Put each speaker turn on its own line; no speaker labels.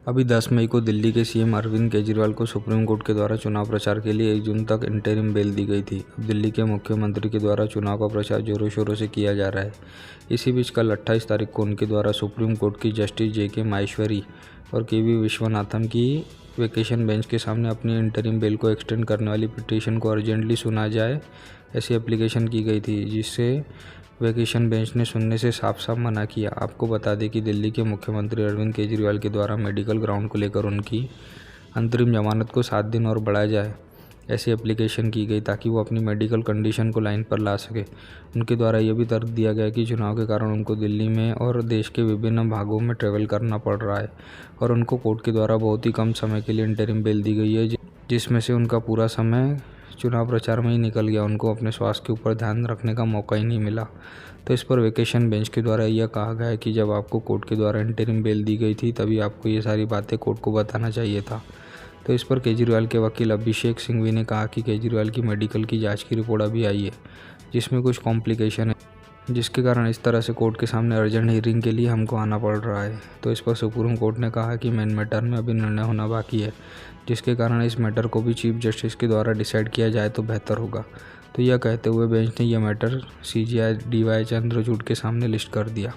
अभी 10 मई को दिल्ली के सीएम अरविंद केजरीवाल को सुप्रीम कोर्ट के द्वारा चुनाव प्रचार के लिए 1 जून तक इंटरिम बेल दी गई थी। अब दिल्ली के मुख्यमंत्री के द्वारा चुनाव का प्रचार जोरों शोरों से किया जा रहा है। इसी बीच कल 28 तारीख को उनके द्वारा सुप्रीम कोर्ट की जस्टिस JK माहेश्वरी और KV विश्वनाथन की वेकेशन बेंच के सामने अपनी इंटरिम बेल को एक्सटेंड करने वाली पिटीशन को अर्जेंटली सुना जाए ऐसी एप्लीकेशन की गई थी, जिससे वेकेशन बेंच ने सुनने से साफ साफ मना किया। आपको बता दें कि दिल्ली के मुख्यमंत्री अरविंद केजरीवाल के द्वारा मेडिकल ग्राउंड को लेकर उनकी अंतरिम जमानत को 7 दिन और बढ़ाया जाए ऐसी एप्लीकेशन की गई, ताकि वो अपनी मेडिकल कंडीशन को लाइन पर ला सके। उनके द्वारा यह भी तर्क दिया गया कि चुनाव के कारण उनको दिल्ली में और देश के विभिन्न भागों में ट्रैवल करना पड़ रहा है और उनको कोर्ट के द्वारा बहुत ही कम समय के लिए इंटरिम बेल दी गई है, जिसमें से उनका पूरा समय चुनाव प्रचार में ही निकल गया। उनको अपने स्वास्थ्य के ऊपर ध्यान रखने का मौका ही नहीं मिला। तो इस पर वेकेशन बेंच के द्वारा यह कहा गया है कि जब आपको कोर्ट के द्वारा इंटरिम बेल दी गई थी तभी आपको ये सारी बातें कोर्ट को बताना चाहिए था। तो इस पर केजरीवाल के वकील अभिषेक सिंघवी ने कहा कि केजरीवाल की मेडिकल की जांच की रिपोर्ट अभी आई है, जिसमें कुछ कॉम्प्लिकेशन है, जिसके कारण इस तरह से कोर्ट के सामने अर्जेंट हियरिंग के लिए हमको आना पड़ रहा है। तो इस पर सुप्रीम कोर्ट ने कहा कि मेन मैटर में अभी निर्णय होना बाकी है, जिसके कारण इस मैटर को भी चीफ जस्टिस के द्वारा डिसाइड किया जाए तो बेहतर होगा। तो यह कहते हुए बेंच ने यह मैटर CJI DY चंद्रचूड़ के सामने लिस्ट कर दिया।